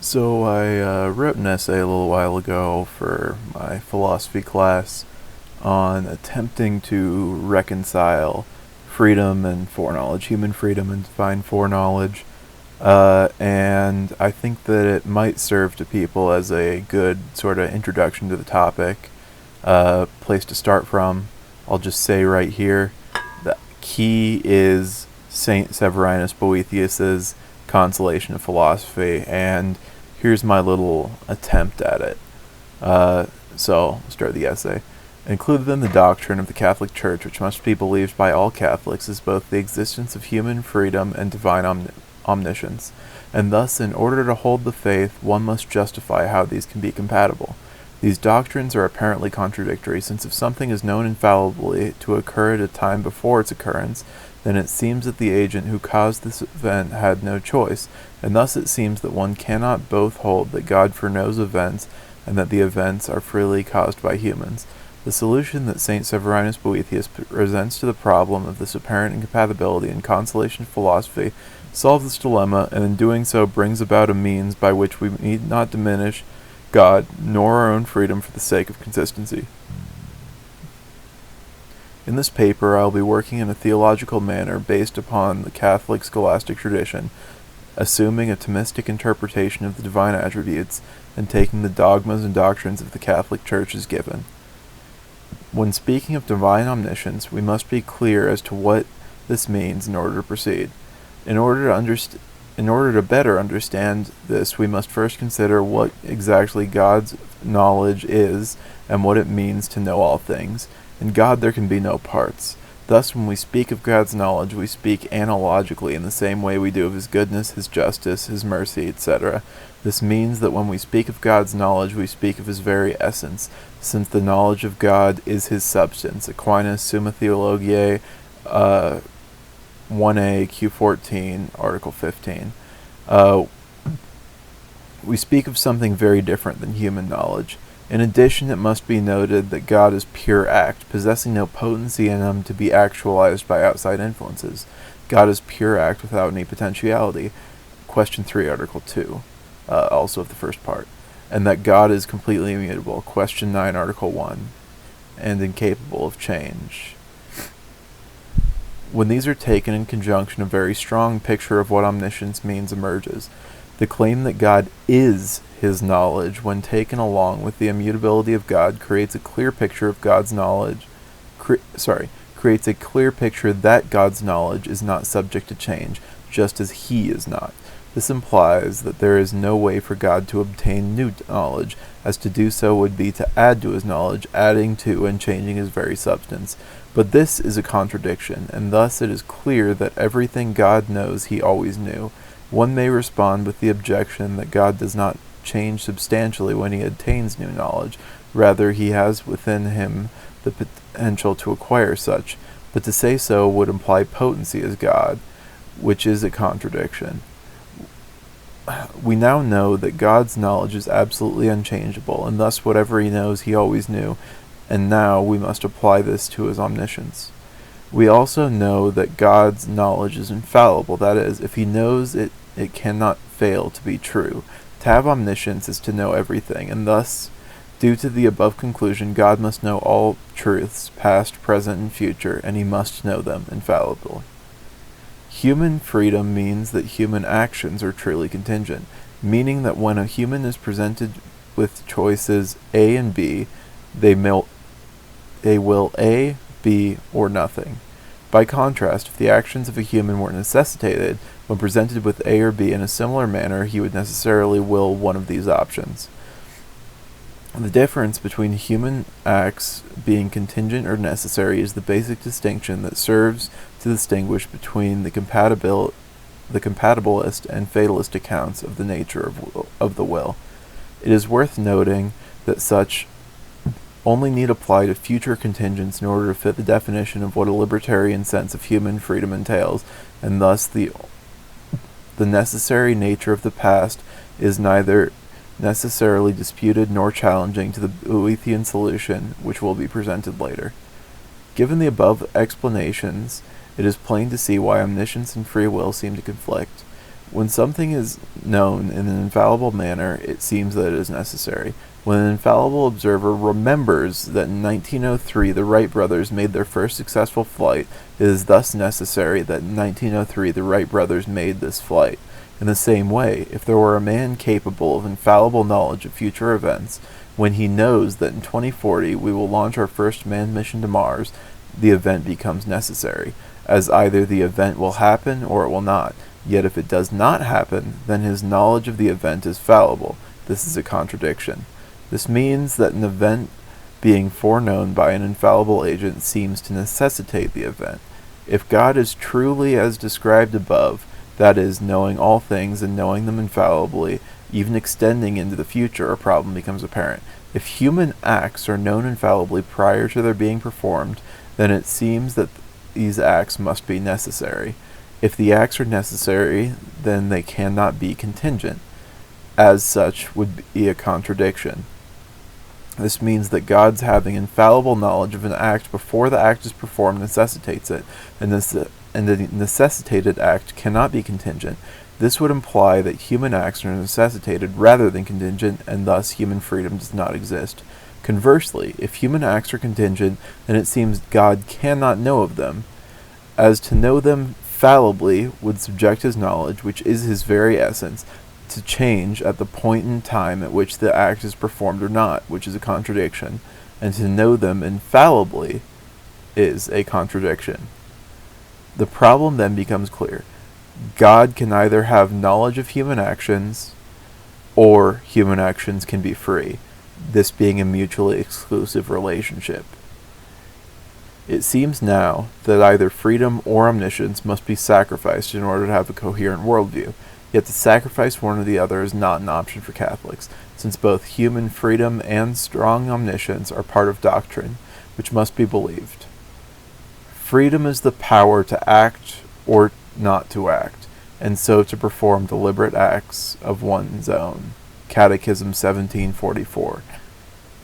So I wrote an essay a little while ago for my philosophy class on attempting to reconcile freedom and foreknowledge, human freedom and divine foreknowledge. And I think that it might serve to people as a good sort of introduction to the topic, place to start from. I'll just say right here, the key is Saint Severinus Boethius's Consolation of Philosophy, and here's my little attempt at it. So, I'll start the essay. Included in the doctrine of the Catholic Church, which must be believed by all Catholics, is both the existence of human freedom and divine omniscience, and thus, in order to hold the faith, one must justify how these can be compatible. These doctrines are apparently contradictory, since if something is known infallibly to occur at a time before its occurrence, then it seems that the agent who caused this event had no choice, and thus it seems that one cannot both hold that God foreknows events and that the events are freely caused by humans. The solution that St. Severinus Boethius presents to the problem of this apparent incompatibility in consolation philosophy solves this dilemma, and in doing so brings about a means by which we need not diminish God nor our own freedom for the sake of consistency. In this paper, I will be working in a theological manner based upon the Catholic scholastic tradition, assuming a Thomistic interpretation of the divine attributes and taking the dogmas and doctrines of the Catholic Church as given. When speaking of divine omniscience, we must be clear as to what this means in order to proceed. In order to better understand this, we must first consider what exactly God's knowledge is and what it means to know all things. In God there can be no parts. Thus, when we speak of God's knowledge, we speak analogically in the same way we do of His goodness, His justice, His mercy, etc. This means that when we speak of God's knowledge, we speak of His very essence, since the knowledge of God is His substance. Aquinas, Summa Theologiae, 1a, Q14, Article 15. We speak of something very different than human knowledge. In addition, it must be noted that God is pure act, possessing no potency in Him to be actualized by outside influences. God is pure act without any potentiality. Question 3, Article 2, also of the first part. And that God is completely immutable. Question 9, Article 1, and incapable of change. When these are taken in conjunction, a very strong picture of what omniscience means emerges. The claim that God is His knowledge, when taken along with the immutability of God, creates a clear picture of God's knowledge. Creates a clear picture that God's knowledge is not subject to change, just as He is not. This implies that there is no way for God to obtain new knowledge, as to do so would be to add to His knowledge, adding to and changing His very substance. But this is a contradiction, and thus it is clear that everything God knows He always knew. One may respond with the objection that God does not change substantially when He attains new knowledge. Rather, He has within Him the potential to acquire such. But to say so would imply potency as God, which is a contradiction. We now know that God's knowledge is absolutely unchangeable, and thus whatever He knows He always knew, and now we must apply this to His omniscience. We also know that God's knowledge is infallible, that is, if He knows it, it cannot fail to be true. To have omniscience is to know everything, and thus, due to the above conclusion, God must know all truths, past, present, and future, and He must know them infallibly. Human freedom means that human actions are truly contingent, meaning that when a human is presented with choices A and B, they will A, B, or nothing. By contrast, if the actions of a human were necessitated, when presented with A or B in a similar manner, he would necessarily will one of these options. The difference between human acts being contingent or necessary is the basic distinction that serves to distinguish between the compatibilist and fatalist accounts of the nature of the will. It is worth noting that such only need apply to future contingents in order to fit the definition of what a libertarian sense of human freedom entails, and thus the necessary nature of the past is neither necessarily disputed nor challenging to the Boethian solution, which will be presented later. Given the above explanations, it is plain to see why omniscience and free will seem to conflict. When something is known in an infallible manner, it seems that it is necessary. When an infallible observer remembers that in 1903 the Wright brothers made their first successful flight, it is thus necessary that in 1903 the Wright brothers made this flight. In the same way, if there were a man capable of infallible knowledge of future events, when he knows that in 2040 we will launch our first manned mission to Mars, the event becomes necessary, as either the event will happen or it will not. Yet if it does not happen, then his knowledge of the event is fallible. This is a contradiction. This means that an event being foreknown by an infallible agent seems to necessitate the event. If God is truly as described above, that is, knowing all things and knowing them infallibly, even extending into the future, a problem becomes apparent. If human acts are known infallibly prior to their being performed, then it seems that these acts must be necessary. If the acts are necessary, then they cannot be contingent. As such, would be a contradiction. This means that God's having infallible knowledge of an act before the act is performed necessitates it, and the necessitated act cannot be contingent. This would imply that human acts are necessitated rather than contingent, and thus human freedom does not exist. Conversely, if human acts are contingent, then it seems God cannot know of them, as to know them fallibly would subject his knowledge, which is his very essence, to change at the point in time at which the act is performed or not, which is a contradiction, and to know them infallibly is a contradiction. The problem then becomes clear. God can either have knowledge of human actions, or human actions can be free, this being a mutually exclusive relationship. It seems now that either freedom or omniscience must be sacrificed in order to have a coherent worldview. Yet to sacrifice one or the other is not an option for Catholics, since both human freedom and strong omniscience are part of doctrine, which must be believed. Freedom is the power to act or not to act, and so to perform deliberate acts of one's own. Catechism 1744.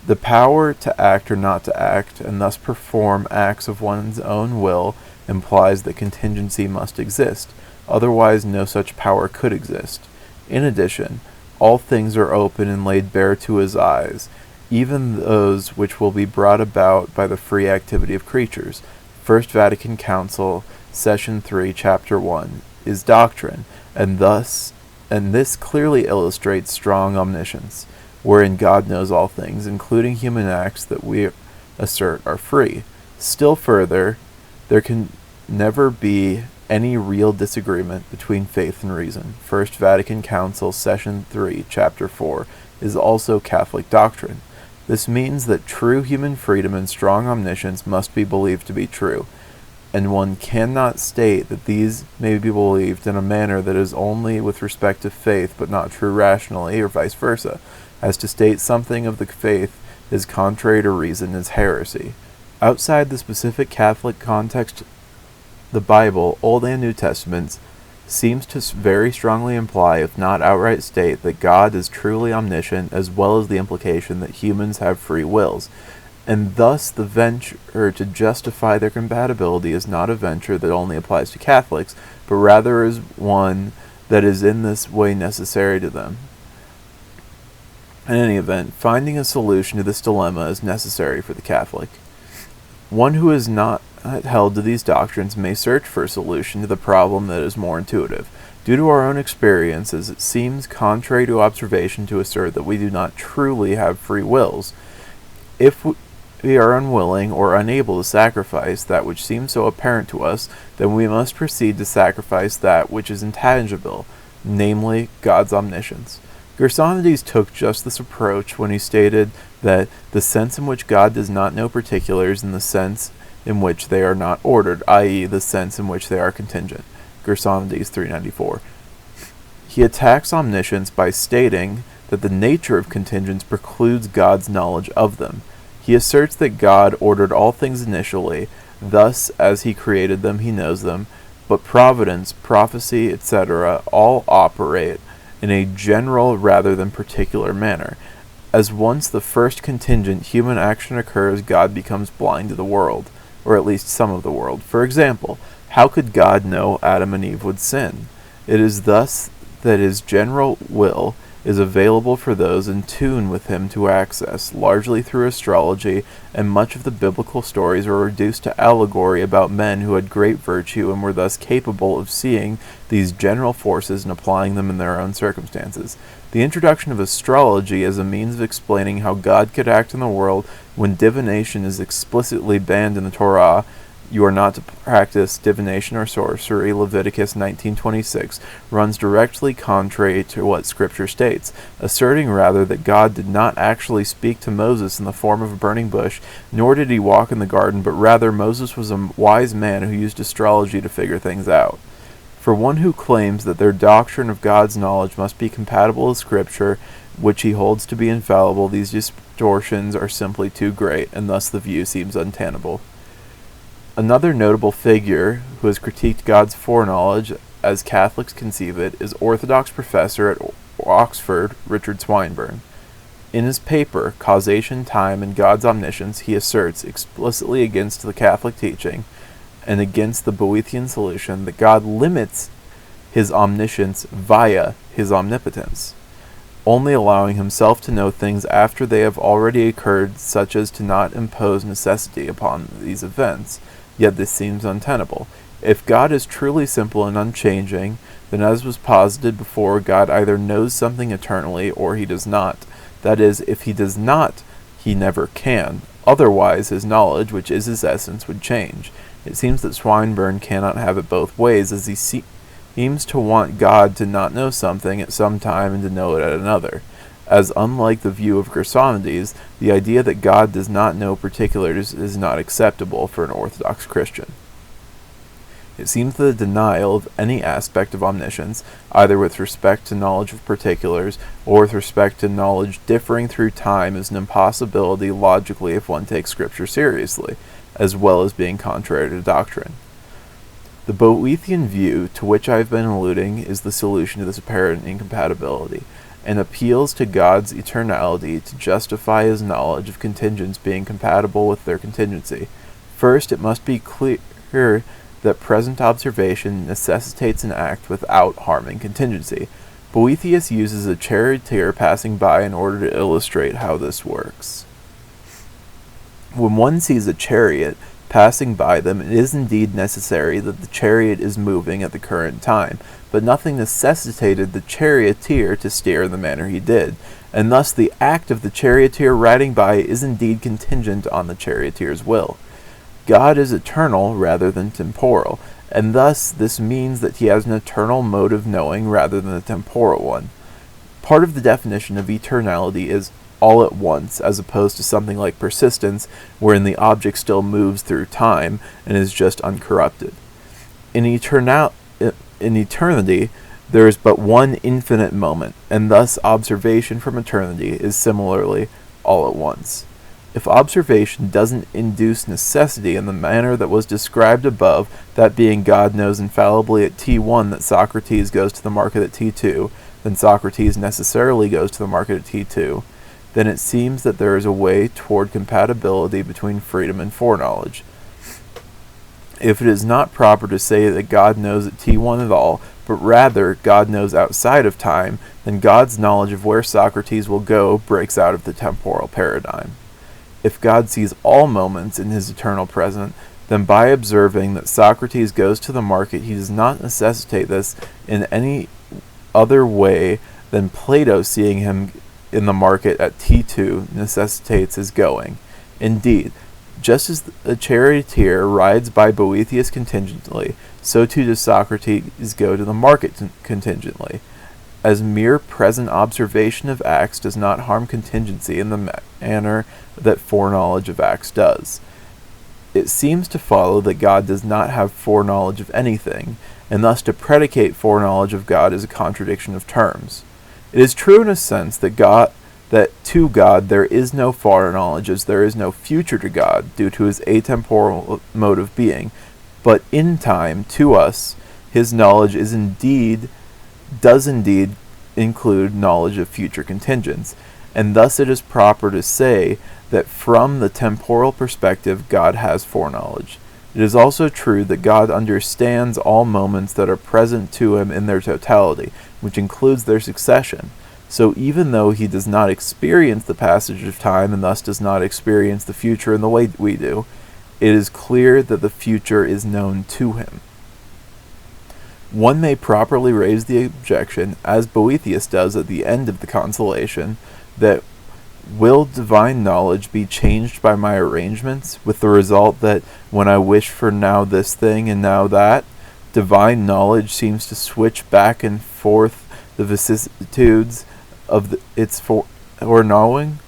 The power to act or not to act, and thus perform acts of one's own will, implies that contingency must exist. Otherwise, no such power could exist. In addition, all things are open and laid bare to his eyes, even those which will be brought about by the free activity of creatures. First Vatican Council, Session 3, Chapter 1, is doctrine, and this clearly illustrates strong omniscience, wherein God knows all things, including human acts that we assert are free. Still further, there can never be any real disagreement between faith and reason. First Vatican Council, Session 3, Chapter 4, is also Catholic doctrine. This means that true human freedom and strong omniscience must be believed to be true, and one cannot state that these may be believed in a manner that is only with respect to faith but not true rationally, or vice versa, as to state something of the faith is contrary to reason is heresy. Outside the specific Catholic context, the Bible, Old and New Testaments, seems to very strongly imply, if not outright state, that God is truly omniscient, as well as the implication that humans have free wills, and thus the venture to justify their compatibility is not a venture that only applies to Catholics, but rather is one that is in this way necessary to them. In any event, finding a solution to this dilemma is necessary for the Catholic. One who is not held to these doctrines may search for a solution to the problem that is more intuitive. Due to our own experiences, it seems contrary to observation to assert that we do not truly have free wills. If we are unwilling or unable to sacrifice that which seems so apparent to us, then we must proceed to sacrifice that which is intangible, namely God's omniscience. Gersonides took just this approach when he stated that the sense in which God does not know particulars in the sense in which they are not ordered, i.e., the sense in which they are contingent. Gersonides 394. He attacks omniscience by stating that the nature of contingents precludes God's knowledge of them. He asserts that God ordered all things initially, thus as he created them he knows them, but providence, prophecy, etc. all operate in a general rather than particular manner. As once the first contingent human action occurs, God becomes blind to the world, or at least some of the world. For example, how could God know Adam and Eve would sin? It is thus that his general will is available for those in tune with him to access, largely through astrology, and much of the biblical stories are reduced to allegory about men who had great virtue and were thus capable of seeing these general forces and applying them in their own circumstances. The introduction of astrology as a means of explaining how God could act in the world when divination is explicitly banned in the Torah, you are not to practice divination or sorcery, Leviticus 19:26, runs directly contrary to what Scripture states, asserting rather that God did not actually speak to Moses in the form of a burning bush, nor did he walk in the garden, but rather Moses was a wise man who used astrology to figure things out. For one who claims that their doctrine of God's knowledge must be compatible with Scripture, which he holds to be infallible, these distortions are simply too great, and thus the view seems untenable. Another notable figure who has critiqued God's foreknowledge, as Catholics conceive it, is Orthodox professor at Oxford, Richard Swinburne. In his paper, Causation, Time, and God's Omniscience, he asserts, explicitly against the Catholic teaching and against the Boethian solution, that God limits his omniscience via his omnipotence, only allowing himself to know things after they have already occurred, such as to not impose necessity upon these events. Yet this seems untenable. If God is truly simple and unchanging, then as was posited before, God either knows something eternally or he does not. That is, if he does not, he never can. Otherwise, his knowledge, which is his essence, would change. It seems that Swinburne cannot have it both ways, as he seems to want God to not know something at some time and to know it at another, as unlike the view of Gersonides, the idea that God does not know particulars is not acceptable for an Orthodox Christian. It seems that the denial of any aspect of omniscience, either with respect to knowledge of particulars or with respect to knowledge differing through time, is an impossibility logically if one takes Scripture seriously, as well as being contrary to doctrine. The Boethian view, to which I have been alluding, is the solution to this apparent incompatibility, and appeals to God's eternality to justify his knowledge of contingents being compatible with their contingency. First, it must be clear that present observation necessitates an act without harming contingency. Boethius uses a charioteer passing by in order to illustrate how this works. When one sees a chariot passing by them, it is indeed necessary that the chariot is moving at the current time, but nothing necessitated the charioteer to steer in the manner he did, and thus the act of the charioteer riding by is indeed contingent on the charioteer's will. God is eternal rather than temporal, and thus this means that he has an eternal mode of knowing rather than a temporal one. Part of the definition of eternality is all at once, as opposed to something like persistence, wherein the object still moves through time and is just uncorrupted. In eternity, there is but one infinite moment, and thus observation from eternity is similarly all at once. If observation doesn't induce necessity in the manner that was described above, that being God knows infallibly at T1 that Socrates goes to the market at T2, then Socrates necessarily goes to the market at T2, then it seems that there is a way toward compatibility between freedom and foreknowledge. If it is not proper to say that God knows at T1 at all, but rather God knows outside of time, then God's knowledge of where Socrates will go breaks out of the temporal paradigm. If God sees all moments in his eternal present, then by observing that Socrates goes to the market, he does not necessitate this in any other way than Plato seeing him in the market at T2 necessitates his going. Indeed, just as a charioteer rides by Boethius contingently, so too does Socrates go to the market contingently, as mere present observation of acts does not harm contingency in the manner that foreknowledge of acts does. It seems to follow that God does not have foreknowledge of anything, and thus to predicate foreknowledge of God is a contradiction of terms. It is true in a sense that to God there is no foreknowledge, as there is no future to God, due to his atemporal mode of being, but in time, to us, his knowledge does indeed include knowledge of future contingents, and thus it is proper to say that from the temporal perspective God has foreknowledge. It is also true that God understands all moments that are present to him in their totality, which includes their succession. So even though he does not experience the passage of time and thus does not experience the future in the way we do, it is clear that the future is known to him. One may properly raise the objection, as Boethius does at the end of the Consolation, that will divine knowledge be changed by my arrangements, with the result that when I wish for now this thing and now that, divine knowledge seems to switch back and forth the vicissitudes of its foreknowing?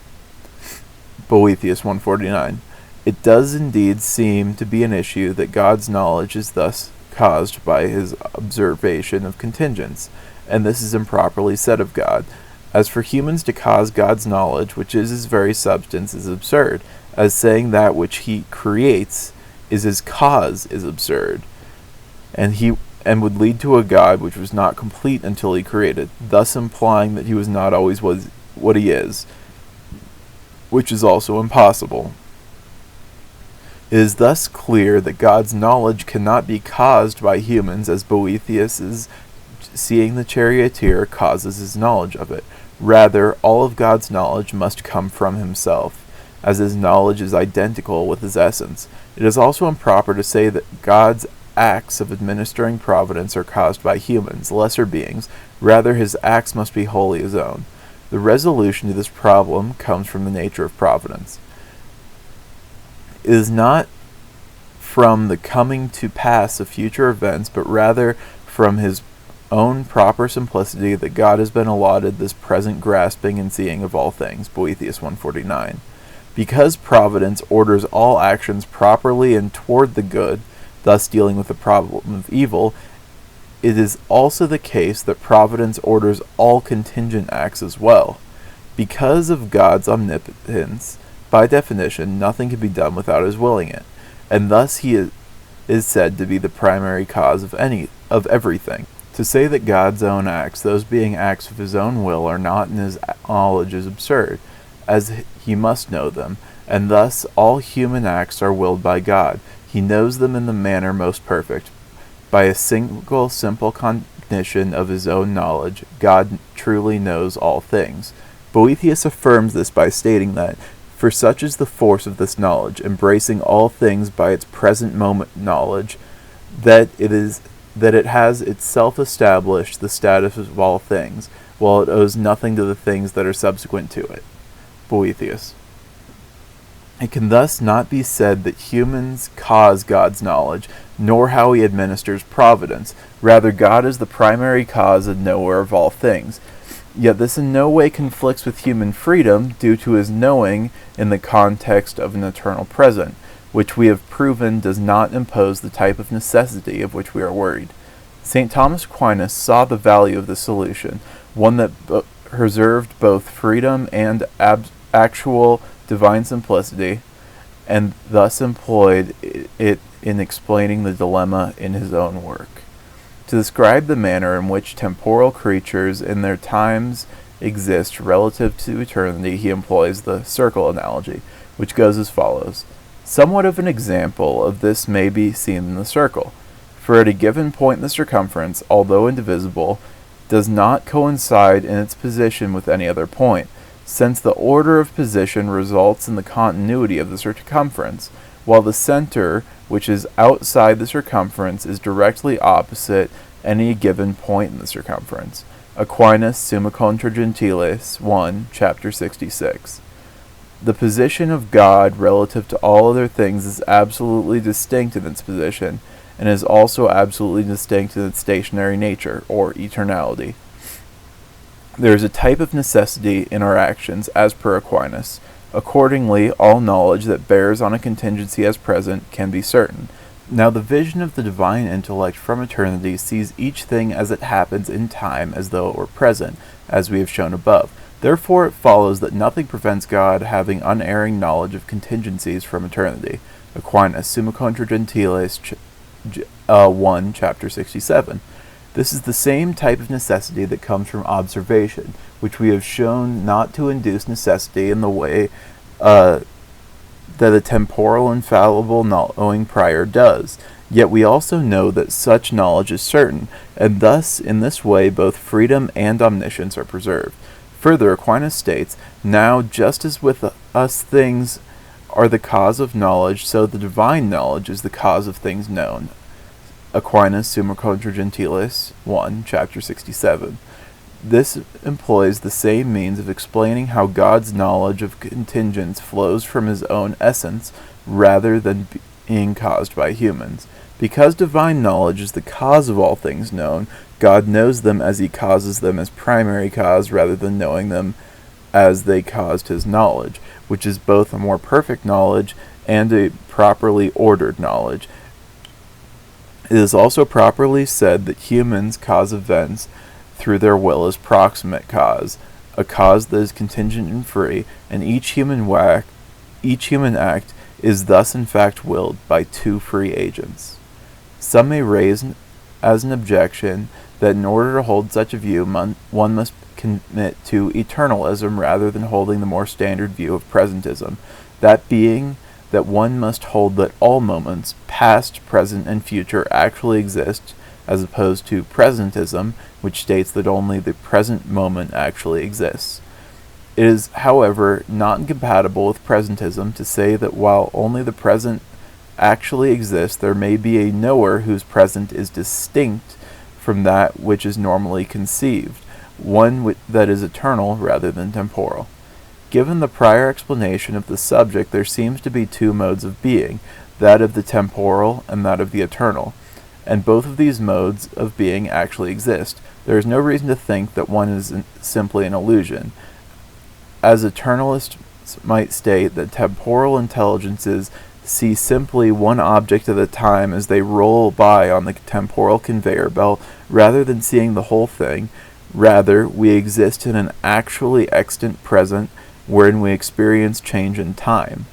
Boethius 149. It does indeed seem to be an issue that God's knowledge is thus caused by his observation of contingents, and this is improperly said of God. As for humans to cause God's knowledge, which is his very substance, is absurd, as saying that which he creates is his cause is absurd, and would lead to a God which was not complete until he created, thus implying that he was not always what he is, which is also impossible. It is thus clear that God's knowledge cannot be caused by humans, as Boethius's seeing the charioteer causes his knowledge of it. Rather, all of God's knowledge must come from himself, as his knowledge is identical with his essence. It is also improper to say that God's acts of administering providence are caused by humans, lesser beings. Rather, his acts must be wholly his own. The resolution to this problem comes from the nature of providence. It is not from the coming to pass of future events, but rather from his own proper simplicity that God has been allotted this present grasping and seeing of all things. Boethius 149. Because providence orders all actions properly and toward the good, thus dealing with the problem of evil, it is also the case that providence orders all contingent acts as well. Because of God's omnipotence, by definition, nothing can be done without his willing it, and thus he is said to be the primary cause of everything. To say that God's own acts, those being acts of his own will, are not in his knowledge is absurd, as he must know them, and thus all human acts are willed by God. He knows them in the manner most perfect. By a single simple cognition of his own knowledge, God truly knows all things. Boethius affirms this by stating that, for such is the force of this knowledge, embracing all things by its present moment knowledge, that it has itself established the status of all things, while it owes nothing to the things that are subsequent to it. Boethius. It can thus not be said that humans cause God's knowledge, nor how he administers providence. Rather, God is the primary cause and knower of all things. Yet this in no way conflicts with human freedom due to his knowing in the context of an eternal present, which we have proven does not impose the type of necessity of which we are worried. St. Thomas Aquinas saw the value of this solution, one that preserved both freedom and actual divine simplicity, and thus employed it in explaining the dilemma in his own work. To describe the manner in which temporal creatures in their times exist relative to eternity, he employs the circle analogy, which goes as follows. Somewhat of an example of this may be seen in the circle, for at a given point in the circumference, although indivisible, does not coincide in its position with any other point, since the order of position results in the continuity of the circumference, while the center, which is outside the circumference, is directly opposite any given point in the circumference. Aquinas, Summa Contra Gentiles 1, chapter 66. The position of God relative to all other things is absolutely distinct in its position, and is also absolutely distinct in its stationary nature, or eternality. There is a type of necessity in our actions, as per Aquinas. Accordingly, all knowledge that bears on a contingency as present can be certain. Now the vision of the divine intellect from eternity sees each thing as it happens in time as though it were present, as we have shown above. Therefore it follows that nothing prevents God having unerring knowledge of contingencies from eternity. Aquinas, Summa Contra Gentiles 1, chapter 67. This is the same type of necessity that comes from observation, which we have shown not to induce necessity in the way that a temporal infallible knowing prior does. Yet we also know that such knowledge is certain, and thus, in this way, both freedom and omniscience are preserved. Further, Aquinas states, "Now, just as with us things are the cause of knowledge, so the divine knowledge is the cause of things known." Aquinas Summa Contra Gentiles 1, chapter 67. This employs the same means of explaining how God's knowledge of contingents flows from his own essence, rather than being caused by humans. Because divine knowledge is the cause of all things known, God knows them as he causes them as primary cause, rather than knowing them as they caused his knowledge, which is both a more perfect knowledge and a properly ordered knowledge. It is also properly said that humans cause events through their will as proximate cause, a cause that is contingent and free, and each human act is thus in fact willed by two free agents. Some may raise as an objection that in order to hold such a view, one must commit to eternalism rather than holding the more standard view of presentism, that being that one must hold that all moments, past, present, and future, actually exist, as opposed to presentism, which states that only the present moment actually exists. It is, however, not incompatible with presentism to say that while only the present actually exists, there may be a knower whose present is distinct from that which is normally conceived, one that is eternal rather than temporal. Given the prior explanation of the subject, there seems to be two modes of being, that of the temporal and that of the eternal, and both of these modes of being actually exist. There is no reason to think that one is simply an illusion. As eternalists might state that temporal intelligences see simply one object at a time as they roll by on the temporal conveyor belt, rather than seeing the whole thing. Rather, we exist in an actually extant present, wherein we experience change in time.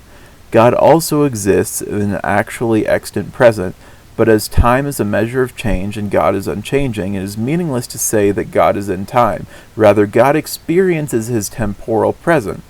God also exists in an actually extant present, but as time is a measure of change and God is unchanging, it is meaningless to say that God is in time. Rather, God experiences his temporal present.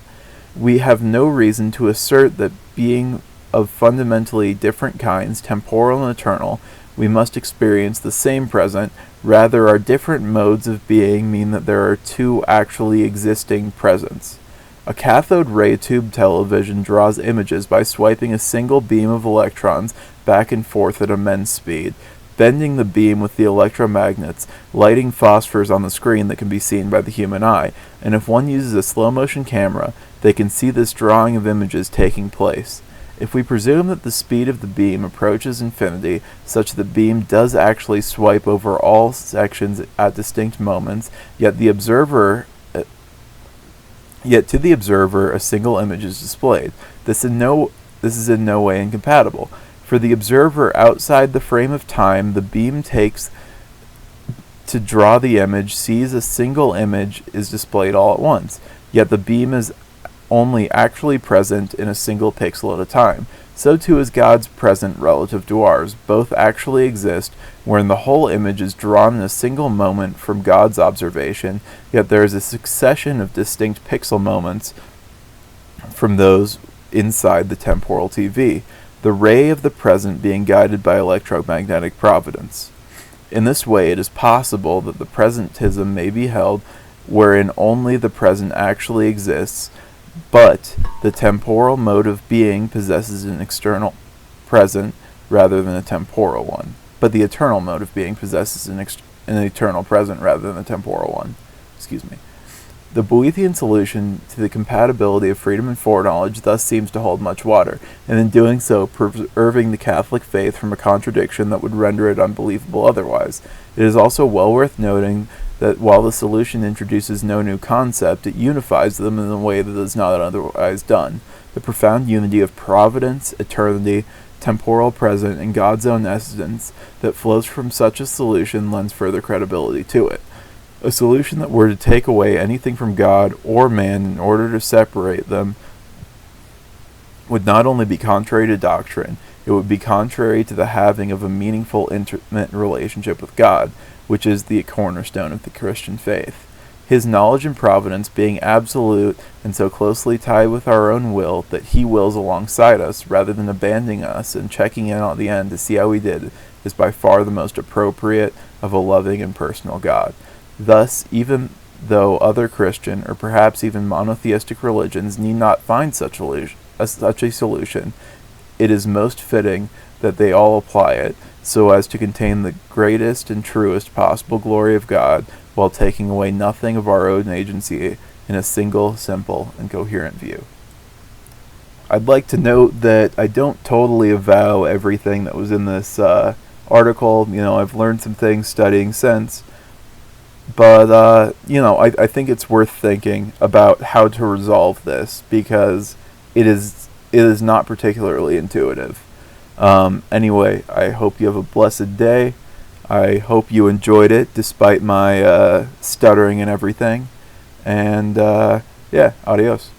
We have no reason to assert that being of fundamentally different kinds, temporal and eternal, we must experience the same present. Rather, our different modes of being mean that there are two actually existing presents. A cathode ray tube television draws images by swiping a single beam of electrons back and forth at immense speed, bending the beam with the electromagnets, lighting phosphors on the screen that can be seen by the human eye, and if one uses a slow-motion camera, they can see this drawing of images taking place. If we presume that the speed of the beam approaches infinity, such that the beam does actually swipe over all sections at distinct moments, yet to the observer a single image is displayed, this is in no way incompatible. For the observer outside the frame of time, the beam takes to draw the image, sees a single image is displayed all at once, yet the beam is only actually present in a single pixel at a time. So too is God's present relative to ours. Both actually exist, wherein the whole image is drawn in a single moment from God's observation, yet there is a succession of distinct pixel moments from those inside the temporal TV, the ray of the present being guided by electromagnetic providence. In this way, it is possible that the presentism may be held wherein only the present actually exists, but the temporal mode of being possesses an external present rather than a temporal one. But the eternal mode of being possesses an eternal present rather than a temporal one. The Boethian solution to the compatibility of freedom and foreknowledge thus seems to hold much water, and in doing so preserving the Catholic faith from a contradiction that would render it unbelievable otherwise. It is also well worth noting that while the solution introduces no new concept, it unifies them in a way that is not otherwise done. The profound unity of providence, eternity, temporal present, and God's own essence that flows from such a solution lends further credibility to it. A solution that were to take away anything from God or man in order to separate them would not only be contrary to doctrine, it would be contrary to the having of a meaningful, intimate relationship with God, which is the cornerstone of the Christian faith. his knowledge and providence being absolute and so closely tied with our own will that he wills alongside us rather than abandoning us and checking in at the end to see how we did is by far the most appropriate of a loving and personal God. Thus, even though other Christian or perhaps even monotheistic religions need not find such a solution, it is most fitting that they all apply it so as to contain the greatest and truest possible glory of God while taking away nothing of our own agency in a single, simple, and coherent view. I'd like to note that I don't totally avow everything that was in this article. I've learned some things studying since, but I think it's worth thinking about how to resolve this because it is not particularly intuitive. Anyway, I hope you have a blessed day. I hope you enjoyed it despite my stuttering and everything. And yeah, adios.